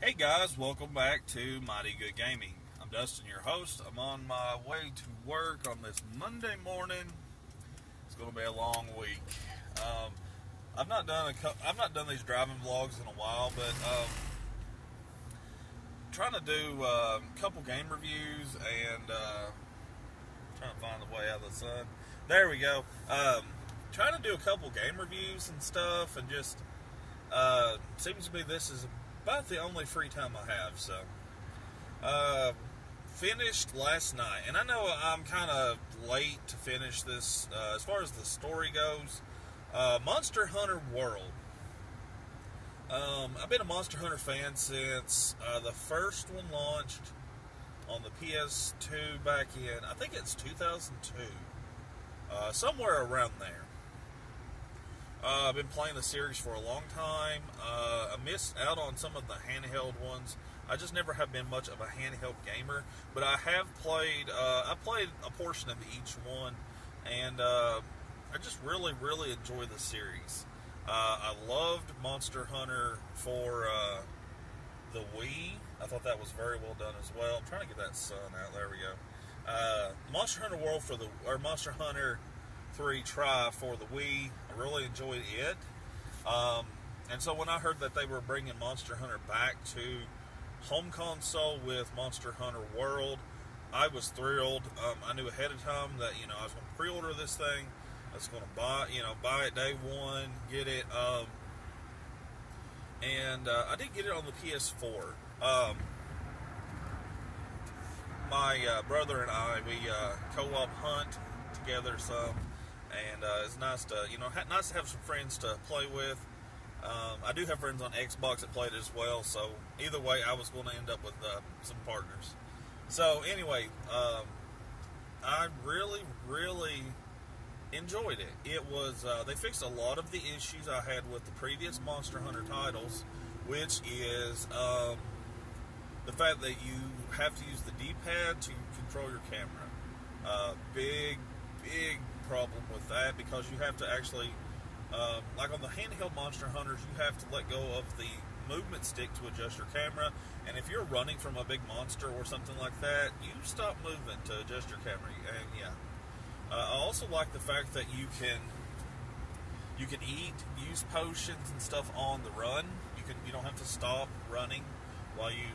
Hey guys, welcome back to Mighty Good Gaming. I'm Dustin, your host. I'm on my way to work on this Monday morning. It's going to be a long week. I've not done these driving vlogs in a while, but trying to do a couple game reviews and trying to find the way out of the sun. There we go. Trying to do a couple game reviews and stuff, and just seems to be this is about the only free time I have. So finished last night, and I know I'm kind of late to finish this as far as the story goes. Monster Hunter World. I've been a Monster Hunter fan since the first one launched on the PS2 back in, I think it's 2002, somewhere around there. I've been playing the series for a long time. I missed out on some of the handheld ones. I just never have been much of a handheld gamer, but I have played. I played a portion of each one, and I just really enjoy the series. I loved Monster Hunter for the Wii. I thought that was very well done as well. I'm trying to get that sun out. There we go. Monster Hunter World Monster Hunter 3 Try for the Wii. I really enjoyed it. And so when I heard that they were bringing Monster Hunter back to home console with Monster Hunter World, I was thrilled. I knew ahead of time that I was going to pre-order this thing. I was going to buy it day one, get it. And I did get it on the PS4. My brother and I, we co-op hunt together some. And it's nice to, nice to have some friends to play with. I do have friends on Xbox that played it as well, so either way, I was going to end up with some partners. So anyway, I really enjoyed it. It was they fixed a lot of the issues I had with the previous Monster Hunter titles, which is the fact that you have to use the D-pad to control your camera. Big problem with that, because you have to actually like on the handheld Monster Hunters, you have to let go of the movement stick to adjust your camera, and if you're running from a big monster or something like that, you stop moving to adjust your camera. And yeah, I also like the fact that you can use potions and stuff on the run. You don't have to stop running while you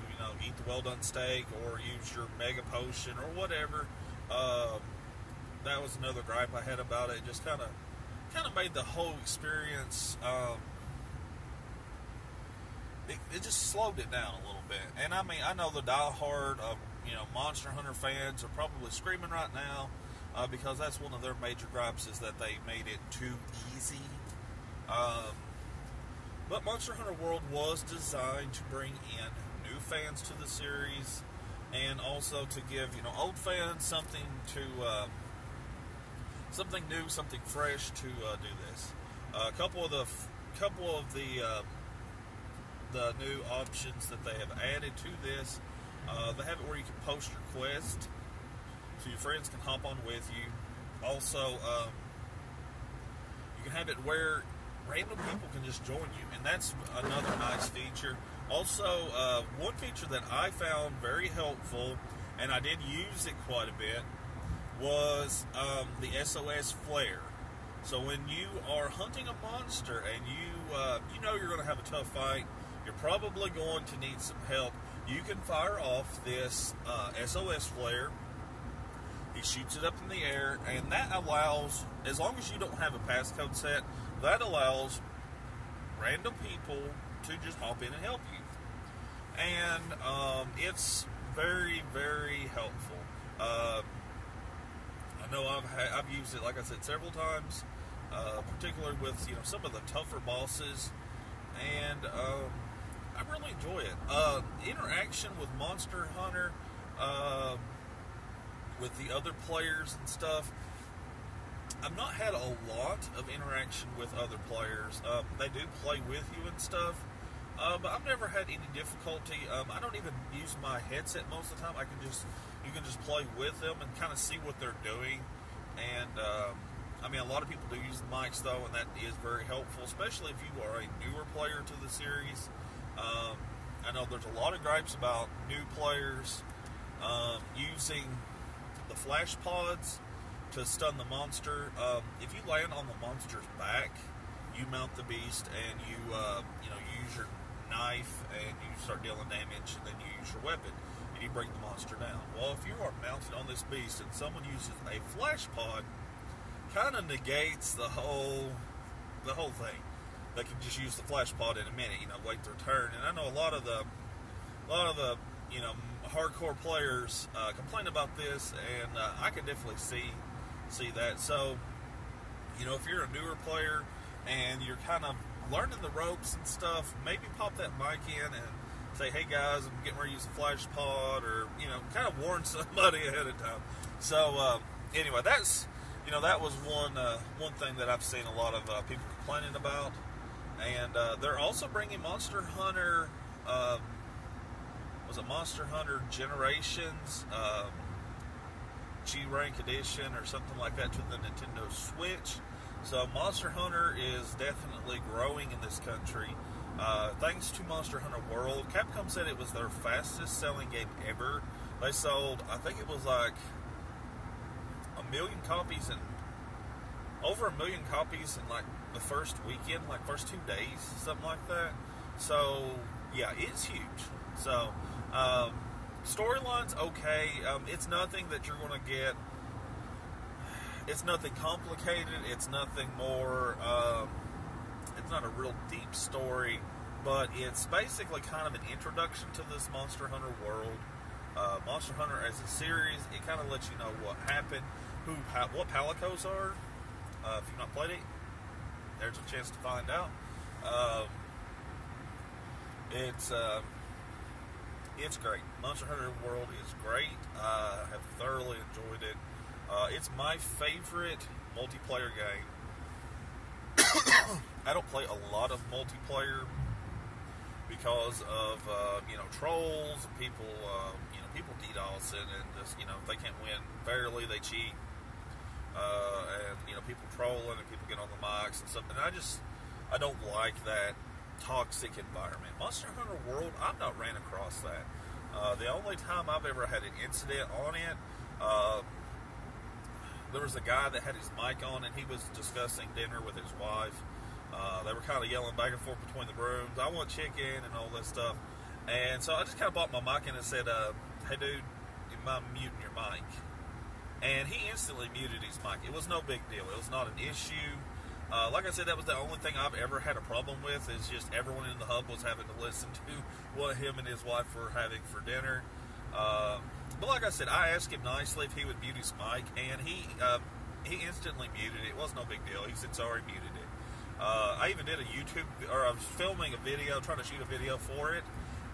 eat the well done steak or use your mega potion or whatever. That was another gripe I had about it. It just kind of made the whole experience. It just slowed it down a little bit. And I mean, I know the diehard of Monster Hunter fans are probably screaming right now because that's one of their major gripes, is that they made it too easy. But Monster Hunter World was designed to bring in new fans to the series, and also to give old fans something to. Something new, something fresh to do this. A couple of the new options that they have added to this. They have it where you can post your quest, so your friends can hop on with you. Also, you can have it where random people can just join you, and that's another nice feature. Also, one feature that I found very helpful, and I did use it quite a bit, was the SOS flare. So when you are hunting a monster and you know you're going to have a tough fight, you're probably going to need some help, you can fire off this SOS flare. He shoots it up in the air, and that allows, as long as you don't have a passcode set, that allows random people to just hop in and help you. And it's very helpful. I know I've used it, like I said, several times, particularly with some of the tougher bosses, and I really enjoy it. Interaction with Monster Hunter, with the other players and stuff, I've not had a lot of interaction with other players. They do play with you and stuff, but I've never had any difficulty. I don't even use my headset most of the time. You can just play with them and kind of see what they're doing. And I mean, a lot of people do use the mics though, and that is very helpful, especially if you are a newer player to the series. I know there's a lot of gripes about new players using the flash pods to stun the monster. If you land on the monster's back, you mount the beast and you use your knife and you start dealing damage, and then you use your weapon and you bring the monster down. Well, if you are mounted on this beast and someone uses a flash pod, kind of negates the whole thing. They can just use the flash pod in a minute, wait their turn. And I know a lot of the hardcore players complain about this, and I can definitely see that. So, if you're a newer player and you're kind of learning the ropes and stuff, maybe pop that mic in and say, hey guys, I'm getting ready to use a flash pod, or kind of warn somebody ahead of time. So anyway, that's that was one thing that I've seen a lot of people complaining about. And they're also bringing Monster Hunter, was it Monster Hunter Generations, G-Rank Edition or something like that to the Nintendo Switch. So Monster Hunter is definitely growing in this country. Thanks to Monster Hunter World, Capcom said it was their fastest selling game ever. They sold, I think it was like over 1 million copies in like the first weekend, like first 2 days, something like that. So yeah, it's huge. So storyline's okay. It's nothing that you're going to get. It's nothing complicated. It's nothing more. It's not a real deep story, but it's basically kind of an introduction to this Monster Hunter world. Monster Hunter as a series, it kind of lets you know what happened, what Palicos are. If you've not played it, there's a chance to find out. It's great. Monster Hunter World is great. I have thoroughly enjoyed it. It's my favorite multiplayer game. I don't play a lot of multiplayer because of trolls and people DDoS and just if they can't win fairly, they cheat. And people trolling and people get on the mics and stuff. And I don't like that toxic environment. Monster Hunter World, I've not ran across that. The only time I've ever had an incident on it, there was a guy that had his mic on and he was discussing dinner with his wife. They were kind of yelling back and forth between the rooms. I want chicken and all that stuff. And so I just kind of bought my mic in and said, hey dude, you mind muting your mic? And he instantly muted his mic. It was no big deal. It was not an issue. Like I said, that was the only thing I've ever had a problem with, is just everyone in the hub was having to listen to what him and his wife were having for dinner. But like I said, I asked him nicely if he would mute his mic, and he instantly muted it. It was no big deal. He said, sorry, muted it. I even did I was filming a video, trying to shoot a video for it,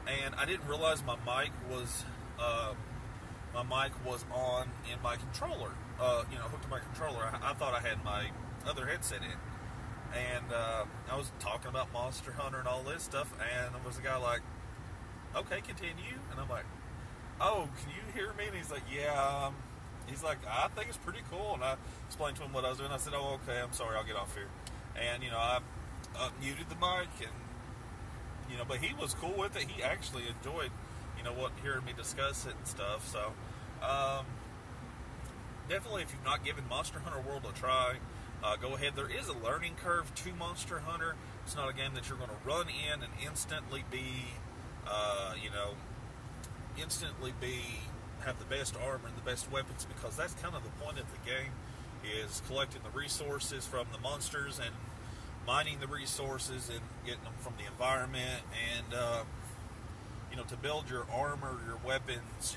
and I didn't realize my mic was on in my controller, hooked to my controller. I thought I had my other headset in, and I was talking about Monster Hunter and all this stuff, and there was a guy like, okay, continue, and I'm like, oh, can you hear me? And he's like, yeah. He's like, I think it's pretty cool, and I explained to him what I was doing. I said, oh, okay, I'm sorry, I'll get off here. And I muted the mic, and but he was cool with it. He actually enjoyed hearing me discuss it and stuff. So definitely, if you've not given Monster Hunter World a try, go ahead. There is a learning curve to Monster Hunter. It's not a game that you're going to run in and instantly have the best armor and the best weapons, because that's kind of the point of the game, is collecting the resources from the monsters and mining the resources and getting them from the environment, and to build your armor, your weapons,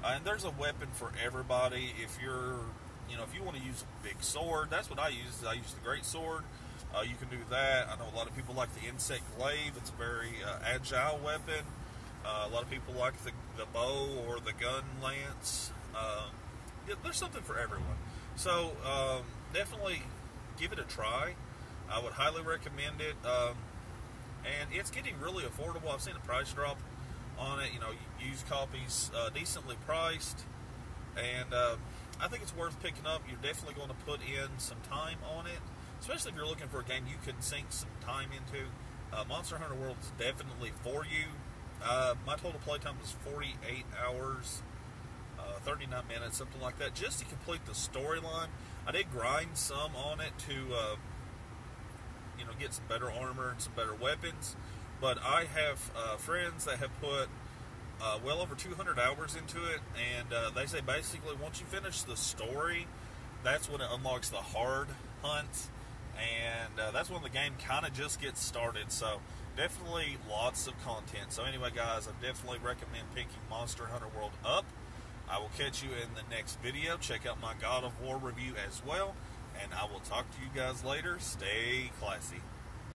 and there's a weapon for everybody. If if you want to use a big sword, that's what I use. I use the great sword. You can do that. I know a lot of people like the insect glaive. It's a very agile weapon. A lot of people like the bow or the gun lance. There's something for everyone. So definitely give it a try. I would highly recommend it. And it's getting really affordable. I've seen a price drop on it. Used copies, decently priced. And I think it's worth picking up. You're definitely going to put in some time on it, especially if you're looking for a game you can sink some time into. Monster Hunter World is definitely for you. My total playtime was 48 hours, 39 minutes, something like that, just to complete the storyline. I did grind some on it to, get some better armor and some better weapons. But I have friends that have put well over 200 hours into it, and they say basically once you finish the story, that's when it unlocks the hard hunts, and that's when the game kind of just gets started. So definitely lots of content. So anyway, guys, I definitely recommend picking Monster Hunter World up. I will catch you in the next video. Check out my God of War review as well, and I will talk to you guys later. Stay classy.